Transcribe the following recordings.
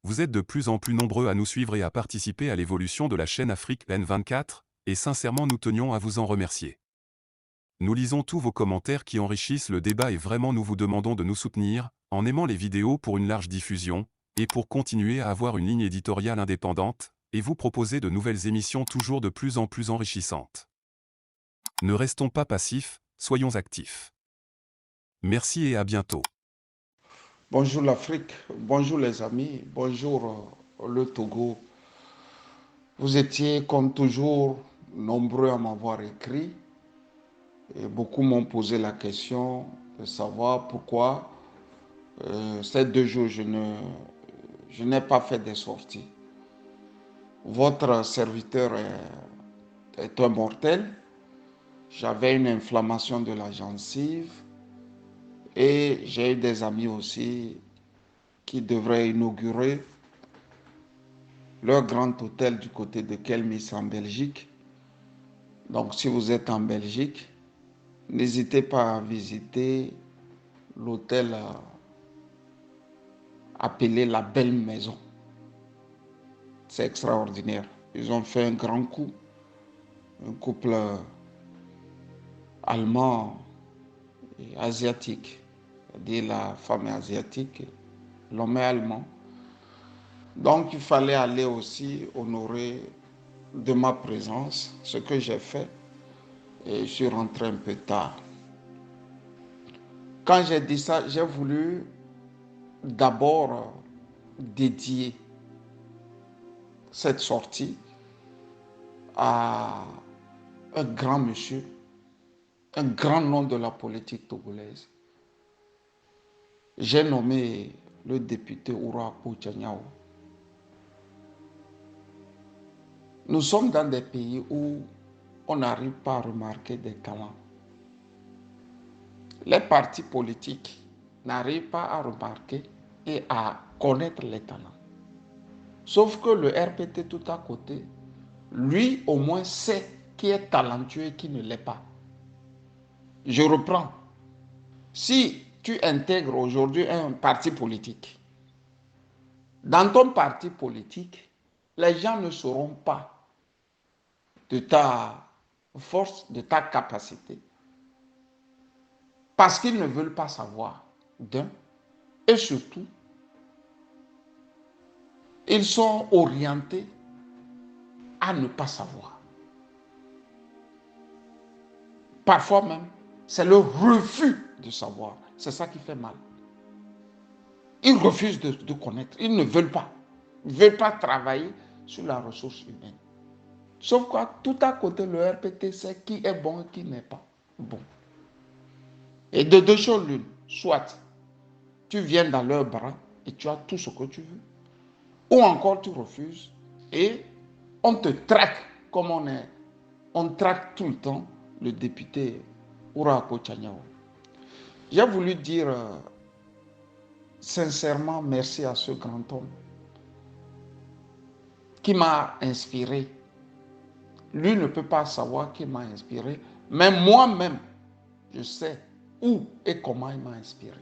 Vous êtes de plus en plus nombreux à nous suivre et à participer à l'évolution de la chaîne Afrique N24, et sincèrement nous tenions à vous en remercier. Nous lisons tous vos commentaires qui enrichissent le débat et vraiment nous vous demandons de nous soutenir, en aimant les vidéos pour une large diffusion, et pour continuer à avoir une ligne éditoriale indépendante, et vous proposer de nouvelles émissions toujours de plus en plus enrichissantes. Ne restons pas passifs, soyons actifs. Merci et à bientôt. Bonjour l'Afrique, bonjour les amis, bonjour le Togo. Vous étiez comme toujours nombreux à m'avoir écrit et beaucoup m'ont posé la question de savoir pourquoi ces 2 jours je n'ai pas fait des sorties. Votre serviteur est un mortel. J'avais une inflammation de la gencive et j'ai eu des amis aussi qui devraient inaugurer leur grand hôtel du côté de Kelmis en Belgique. Donc si vous êtes en Belgique, n'hésitez pas à visiter l'hôtel appelé La Belle Maison. C'est extraordinaire. Ils ont fait un grand coup, un couple allemand et asiatique. C'est-à-dire la femme est asiatique, l'homme est allemand. Donc il fallait aller aussi honorer de ma présence, ce que j'ai fait. Et je suis rentré un peu tard. Quand j'ai dit ça, j'ai voulu d'abord dédier cette sortie à un grand monsieur, un grand nom de la politique togolaise. J'ai nommé le député Uruako Tchanyao. Nous sommes dans des pays où on n'arrive pas à remarquer des talents. Les partis politiques n'arrivent pas à remarquer et à connaître les talents. Sauf que le RPT tout à côté, lui au moins sait qui est talentueux et qui ne l'est pas. Je reprends. Si tu intègres aujourd'hui un parti politique, dans ton parti politique, les gens ne sauront pas de ta force, de ta capacité, parce qu'ils ne veulent pas savoir d'un, et surtout, ils sont orientés à ne pas savoir. Parfois même, c'est le refus de savoir. C'est ça qui fait mal. Ils refusent de connaître. Ils ne veulent pas. Ils ne veulent pas travailler sur la ressource humaine. Sauf quoi, tout à côté, le RPT sait qui est bon et qui n'est pas bon. Et de 2 choses l'une, soit tu viens dans leurs bras et tu as tout ce que tu veux, ou encore tu refuses et on te traque comme on traque tout le temps le député Uruako Tchanyao. J'ai voulu dire sincèrement merci à ce grand homme qui m'a inspiré. Lui ne peut pas savoir qui m'a inspiré, mais moi-même, je sais où et comment il m'a inspiré.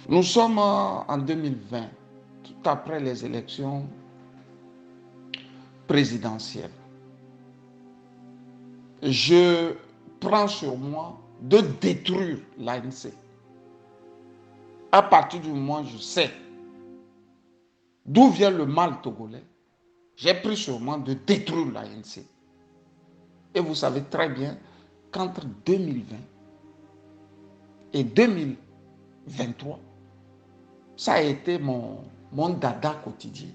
Nous sommes en 2020, tout après les élections présidentielles. Je prends sur moi de détruire l'ANC. À partir du moment où je sais d'où vient le mal togolais, j'ai pris sur moi de détruire l'ANC. Et vous savez très bien qu'entre 2020 et 2023, ça a été mon dada quotidien.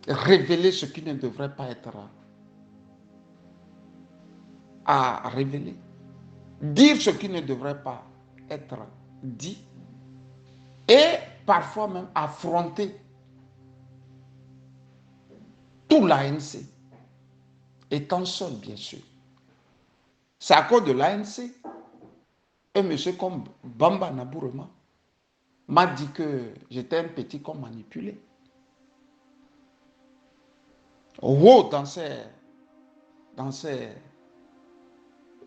Révéler ce qui ne devrait pas être à révéler. Dire ce qui ne devrait pas être dit. Et parfois même affronter tout l'ANC. Étant seul, bien sûr. C'est à cause de l'ANC. Un monsieur comme Bamba Nabourema m'a dit que j'étais un petit con manipulé. Wow,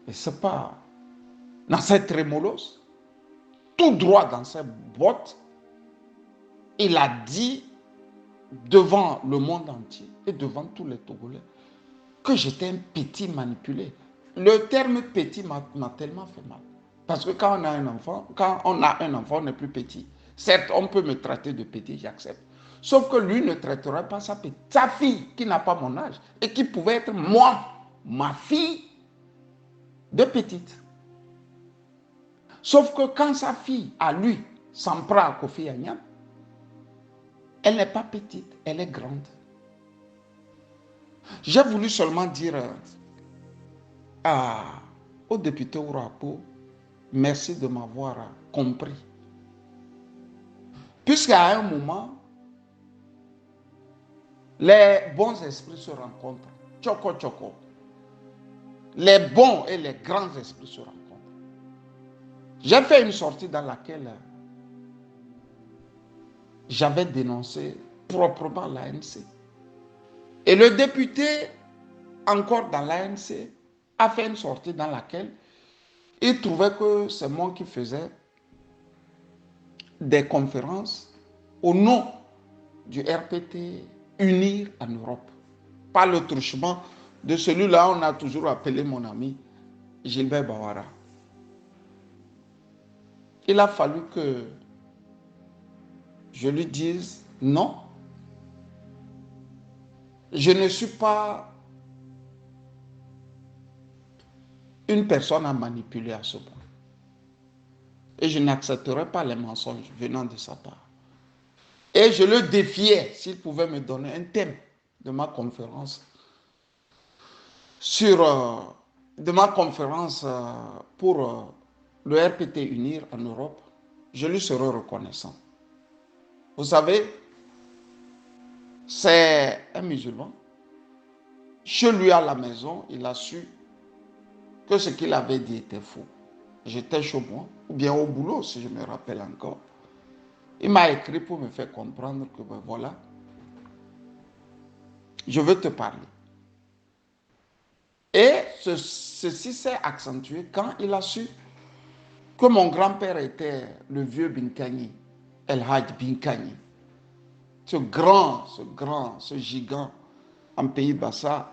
c'est pas, dans ses trémolos, tout droit dans ses bottes, il a dit devant le monde entier et devant tous les Togolais que j'étais un petit manipulé. Le terme petit m'a tellement fait mal. Parce que quand on a un enfant, on n'est plus petit. Certes, on peut me traiter de petit, j'accepte. Sauf que lui ne traiterait pas sa fille, qui n'a pas mon âge, et qui pouvait être moi, ma fille, de petite. Sauf que quand sa fille, à lui, s'en prend à Kofi Annan, elle n'est pas petite, elle est grande. J'ai voulu seulement dire au député Ourapo, merci de m'avoir compris. Puisqu'à un moment, les bons esprits se rencontrent. Tchoko tchoko. Les bons et les grands esprits se rencontrent. J'ai fait une sortie dans laquelle j'avais dénoncé proprement l'ANC. Et le député, encore dans l'ANC, a fait une sortie dans laquelle il trouvait que c'est moi qui faisais des conférences au nom du RPT Unir en Europe. Pas le truchement de celui-là, on a toujours appelé mon ami Gilbert Bawara. Il a fallu que je lui dise non. Je ne suis pas une personne à manipuler à ce point. Et je n'accepterai pas les mensonges venant de sa part. Et je le défiais s'il pouvait me donner un thème de ma conférence pour le RPT Unir en Europe, je lui serai reconnaissant. Vous savez, c'est un musulman. Chez lui à la maison, il a su que ce qu'il avait dit était faux. J'étais chez moi, ou bien au boulot, si je me rappelle encore. Il m'a écrit pour me faire comprendre que ben voilà, je veux te parler. Et ceci s'est accentué quand il a su que mon grand-père était le vieux Binkani, El Hadj Binkani. Ce gigant en Pays Bassa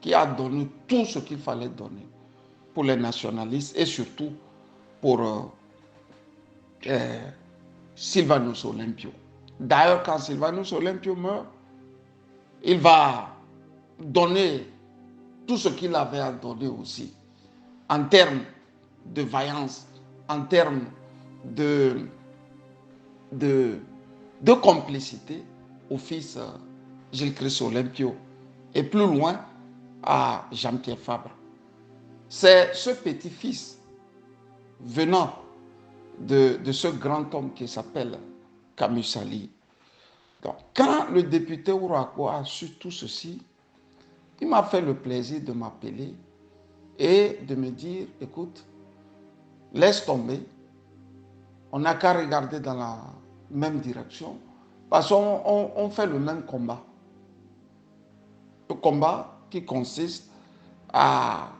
qui a donné tout ce qu'il fallait donner pour les nationalistes et surtout pour Sylvanus Olympio. D'ailleurs, quand Sylvanus Olympio meurt, il va donner tout ce qu'il avait à donner aussi, en termes de vaillance, en termes de complicité au fils Gilles-Christ Olympio et plus loin à Jean-Pierre Fabre. C'est ce petit-fils venant de ce grand homme qui s'appelle Camus Sali. Donc, quand le député Ourako a su tout ceci, il m'a fait le plaisir de m'appeler et de me dire, écoute, laisse tomber, on n'a qu'à regarder dans la même direction, parce qu'on fait le même combat. Le combat qui consiste à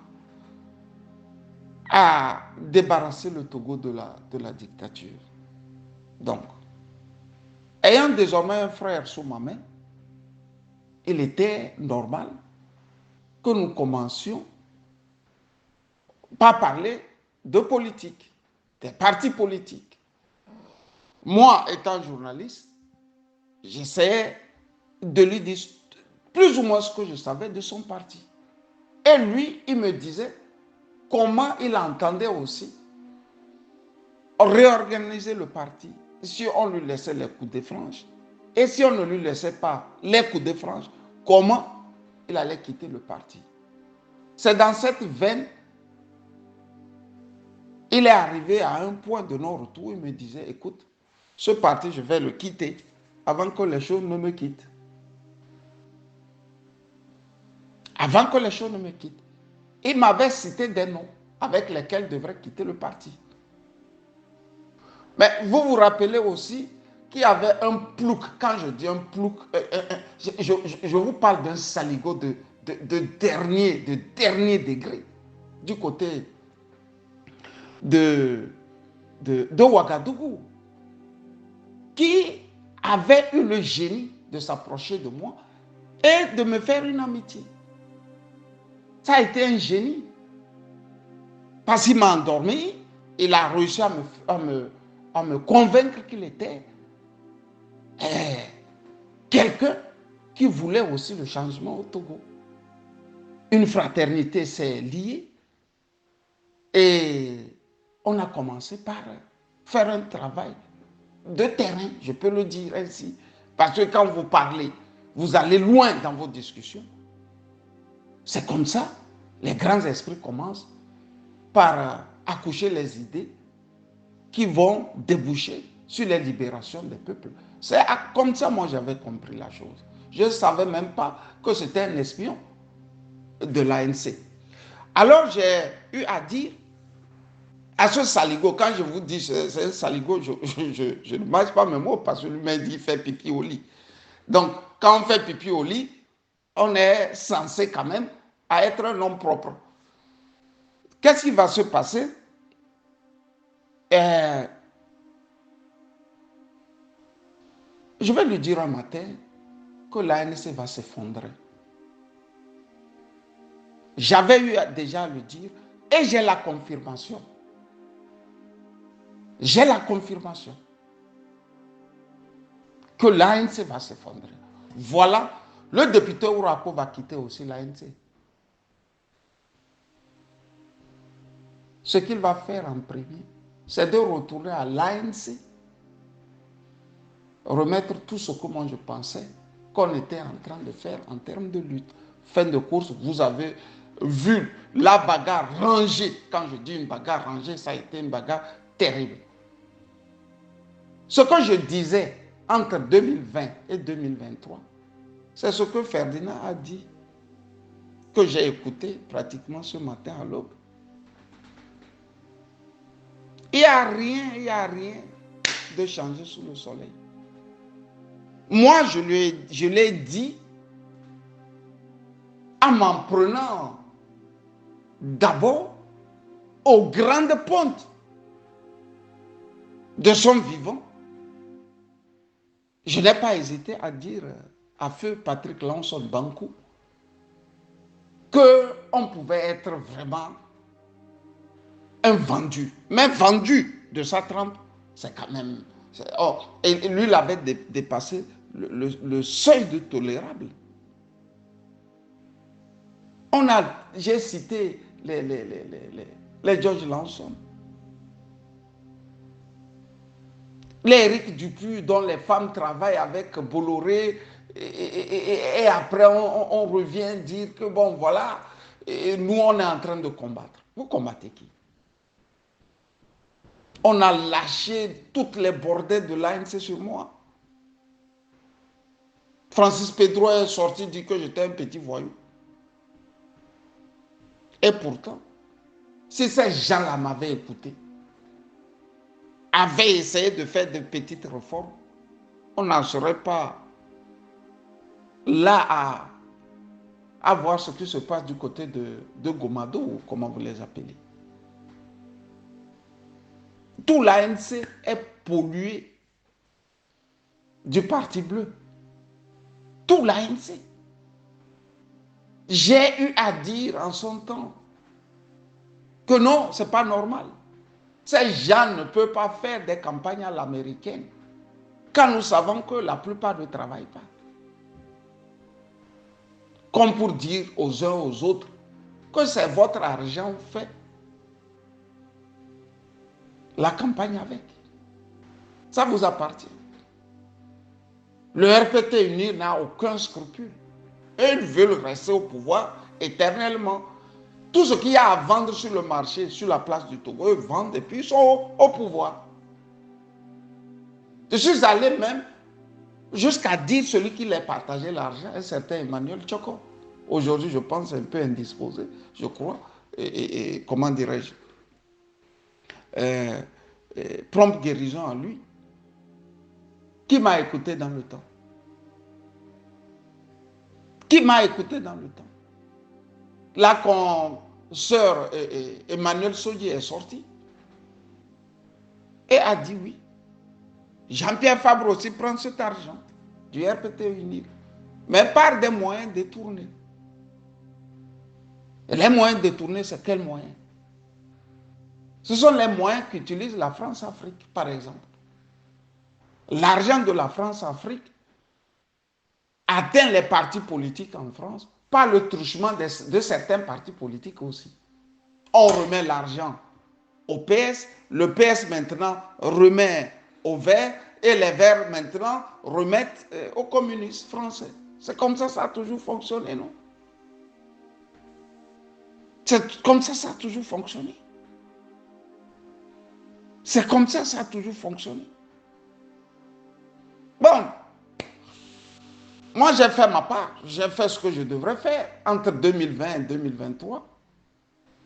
débarrasser le Togo de la dictature. Donc, ayant désormais un frère sous ma main, il était normal que nous commencions par parler de politique, des partis politiques. Moi, étant journaliste, j'essayais de lui dire plus ou moins ce que je savais de son parti. Et lui, il me disait comment il entendait aussi réorganiser le parti si on lui laissait les coups de franche. Et si on ne lui laissait pas les coups de franche, comment il allait quitter le parti. C'est dans cette veine, il est arrivé à un point de non-retour, il me disait, écoute, ce parti, je vais le quitter avant que les choses ne me quittent. Avant que les choses ne me quittent. Il m'avait cité des noms avec lesquels je devrais quitter le parti. Mais vous vous rappelez aussi qu'il y avait un plouc. Quand je dis un plouc, je vous parle d'un saligot de dernier degré du côté de Ouagadougou, qui avait eu le génie de s'approcher de moi et de me faire une amitié. Ça a été un génie. Parce qu'il m'a endormi, il a réussi à me convaincre qu'il était quelqu'un qui voulait aussi le changement au Togo. Une fraternité s'est liée et on a commencé par faire un travail de terrain, je peux le dire ainsi. Parce que quand vous parlez, vous allez loin dans vos discussions. C'est comme ça, les grands esprits commencent par accoucher les idées qui vont déboucher sur les libérations des peuples. C'est comme ça, moi, j'avais compris la chose. Je ne savais même pas que c'était un espion de l'ANC. Alors, j'ai eu à dire à ce saligo, quand je vous dis c'est un saligo, je ne mange pas mes mots parce que lui m'a dit fait pipi au lit. Donc, quand on fait pipi au lit, on est censé quand même être un homme propre. Qu'est-ce qui va se passer? Je vais lui dire un matin que l'ANC va s'effondrer. J'avais eu déjà à le dire et j'ai la confirmation. J'ai la confirmation que l'ANC va s'effondrer. Voilà, le député Ourako va quitter aussi l'ANC. Ce qu'il va faire en premier, c'est de retourner à l'ANC, remettre tout ce que moi je pensais qu'on était en train de faire en termes de lutte. Fin de course, vous avez vu la bagarre rangée. Quand je dis une bagarre rangée, ça a été une bagarre terrible. Ce que je disais entre 2020 et 2023, c'est ce que Ferdinand a dit, que j'ai écouté pratiquement ce matin à l'aube. Il n'y a rien de changé sous le soleil. Moi, je l'ai dit en m'en prenant d'abord aux grandes pontes de son vivant. Je n'ai pas hésité à dire à feu Patrick Lanson Bankou qu'on pouvait être vraiment un vendu. Mais vendu de sa trempe, c'est quand même... Oh, et lui, il avait dépassé le seuil de tolérable. J'ai cité les George Lanson, les Éric Dupuis dont les femmes travaillent avec Bolloré et après on revient dire que bon voilà, et nous on est en train de combattre. Vous combattez qui? On a lâché toutes les bordées de l'ANC sur moi. Francis Pedro est sorti dire que j'étais un petit voyou. Et pourtant, si ces gens-là m'avaient écouté, avaient essayé de faire de petites réformes, on n'en serait pas là à voir ce qui se passe du côté de Gomado, ou comment vous les appelez. Tout l'ANC est pollué du Parti bleu. Tout l'ANC. J'ai eu à dire en son temps que non, ce n'est pas normal. Ces gens ne peuvent pas faire des campagnes à l'américaine quand nous savons que la plupart ne travaillent pas. Comme pour dire aux uns aux autres que c'est votre argent, fait la campagne avec. Ça vous appartient. Le RPT uni n'a aucun scrupule. Et ils veulent rester au pouvoir éternellement. Tout ce qu'il y a à vendre sur le marché, sur la place du Togo, ils vendent et puis ils sont au pouvoir. Je suis allé même jusqu'à dire celui qui les partageait l'argent, un certain Emmanuel Tchoko. Aujourd'hui, je pense un peu indisposé, je crois. Et comment dirais-je, prompte guérison en lui. Qui m'a écouté dans le temps? Qui m'a écouté dans le temps? Là, quand sœur Emmanuel Sodier est sorti et a dit oui, Jean-Pierre Fabre aussi prend cet argent du RPT unique, mais par des moyens détournés. Et les moyens détournés, c'est quels moyens? Ce sont les moyens qu'utilise la France-Afrique, par exemple. L'argent de la France-Afrique atteint les partis politiques en France par le truchement de certains partis politiques aussi. On remet l'argent au PS, le PS maintenant remet aux Verts et les Verts maintenant remettent aux communistes français. C'est comme ça a toujours fonctionné, non? C'est comme ça a toujours fonctionné. C'est comme ça a toujours fonctionné. Bon, moi j'ai fait ma part, j'ai fait ce que je devrais faire entre 2020 et 2023.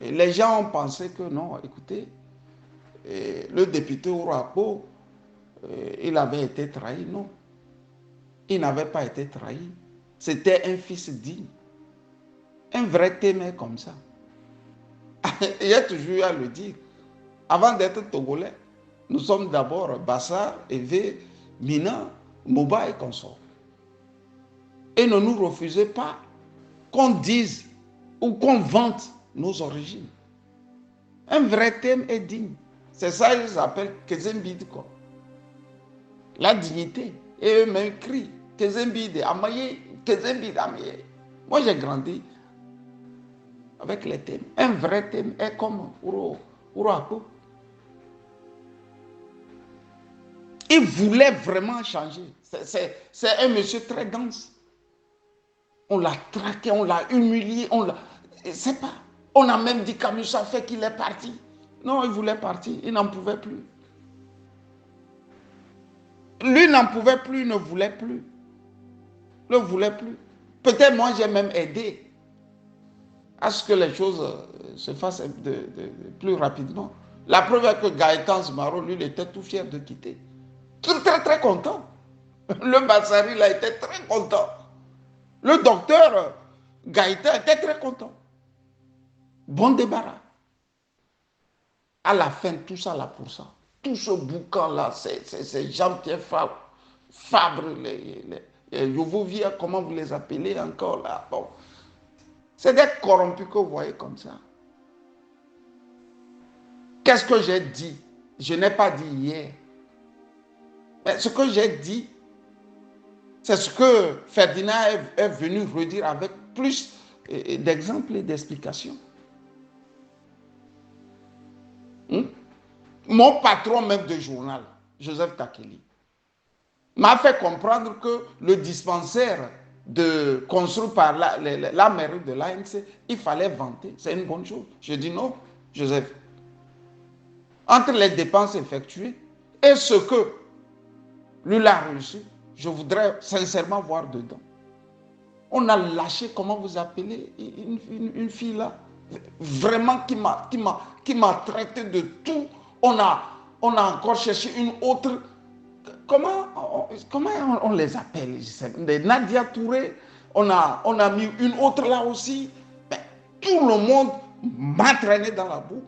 Et les gens ont pensé que non, écoutez, le député Ourako, il avait été trahi. Non, il n'avait pas été trahi. C'était un fils digne. Un vrai témé comme ça. Il y a toujours eu à le dire. Avant d'être Togolais, nous sommes d'abord Bassar, Evé, Mina, Moba et consorts. Et ne nous refusez pas qu'on dise ou qu'on vante nos origines. Un vrai thème est digne. C'est ça qu'ils appellent Kezembide, quoi. La dignité. Et eux-mêmes crient Kezembide, Amaye, Kezembide, Amaye. Moi, j'ai grandi avec les thèmes. Un vrai thème est comme Uruako. Il voulait vraiment changer. C'est un monsieur très dense. On l'a traqué, on l'a humilié, c'est pas. On a même dit qu'Amus a fait qu'il est parti. Non, il voulait partir, il n'en pouvait plus. Lui n'en pouvait plus, il ne voulait plus. Il ne voulait plus. Peut-être moi j'ai même aidé à ce que les choses se fassent plus rapidement. La preuve est que Gaëtan Zmaro, lui, il était tout fier de quitter. Très, très content. Le Bassari, il a été très content. Le docteur Gaëtan était très content. Bon débarras. À la fin, tout ça là pour ça. Tout ce boucan-là, c'est Jean-Pierre Fabre, je vous viens, comment vous les appelez encore là. Bon. C'est des corrompus que vous voyez comme ça. Qu'est-ce que j'ai dit? Je n'ai pas dit hier. Mais ce que j'ai dit, c'est ce que Ferdinand est venu redire avec plus d'exemples et d'explications. Mon patron même de journal, Joseph Takeli, m'a fait comprendre que le dispensaire construit par la mairie de l'ANC, il fallait vanter. C'est une bonne chose. Je dis non, Joseph. Entre les dépenses effectuées et ce que lui a reçu, je voudrais sincèrement voir dedans. On a lâché, comment vous appelez, une fille là, vraiment qui m'a traité de tout. On a encore cherché une autre. Comment on les appelle? Nadia Touré. On a mis une autre là aussi. Mais tout le monde m'a traîné dans la boue.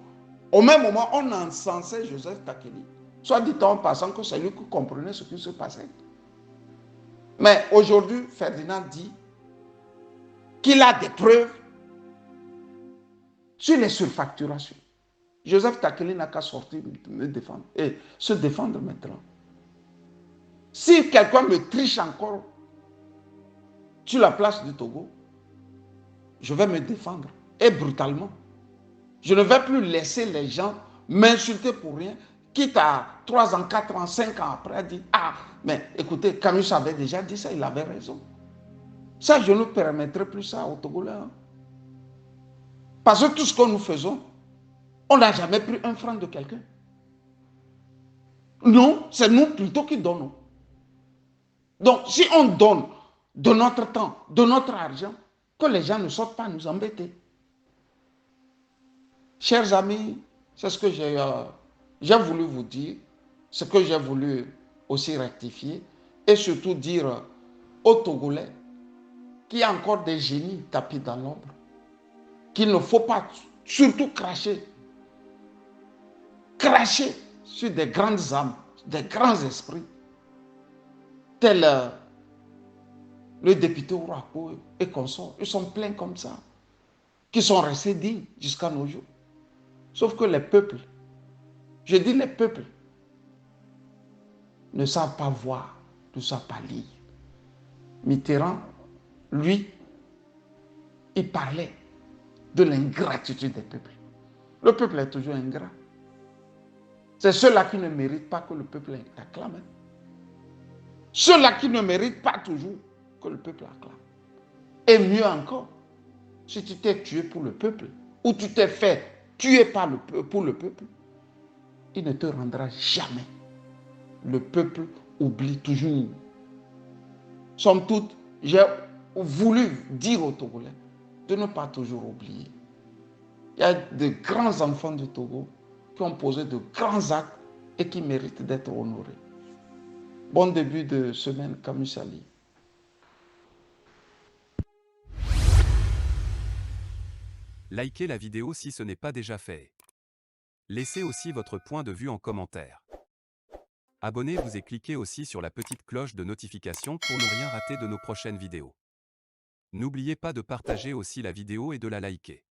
Au même moment, on encensait Joseph Takeli. Soit dit en passant que c'est lui qui comprenait ce qui se passait. Mais aujourd'hui, Ferdinand dit qu'il a des preuves sur les surfacturations. Joseph Takeli n'a qu'à sortir, me défendre et se défendre maintenant. Si quelqu'un me triche encore sur la place du Togo, je vais me défendre et brutalement. Je ne vais plus laisser les gens m'insulter pour rien, quitte à 3 ans, 4 ans, 5 ans après, à dire « Ah, mais écoutez, Camus avait déjà dit ça, il avait raison. » Ça, je ne permettrai plus ça aux Togolais. Hein. Parce que tout ce que nous faisons, on n'a jamais pris un franc de quelqu'un. Non, c'est nous plutôt qui donnons. Donc, si on donne de notre temps, de notre argent, que les gens ne sortent pas nous embêter. Chers amis, c'est ce que j'ai voulu vous dire, ce que j'ai voulu aussi rectifier, et surtout dire aux Togolais qu'il y a encore des génies tapis dans l'ombre, qu'il ne faut pas surtout cracher sur des grandes âmes, des grands esprits, tel le député Ourako et consorts. Ils sont pleins comme ça, qui sont restés dignes jusqu'à nos jours. Sauf que les peuples, je dis les peuples, ne savent pas voir, ne savent pas lire. Mitterrand, lui, il parlait de l'ingratitude des peuples. Le peuple est toujours ingrat. C'est ceux-là qui ne méritent pas que le peuple acclame. Ceux-là qui ne méritent pas toujours que le peuple acclame. Et mieux encore, si tu t'es tué pour le peuple, ou tu t'es fait tuer pour le peuple, il ne te rendra jamais. Le peuple oublie toujours. Somme toute, j'ai voulu dire aux Togolais de ne pas toujours oublier. Il y a de grands enfants du Togo qui ont posé de grands actes et qui méritent d'être honorés. Bon début de semaine, Kamisali. Likez la vidéo si ce n'est pas déjà fait. Laissez aussi votre point de vue en commentaire. Abonnez-vous et cliquez aussi sur la petite cloche de notification pour ne rien rater de nos prochaines vidéos. N'oubliez pas de partager aussi la vidéo et de la liker.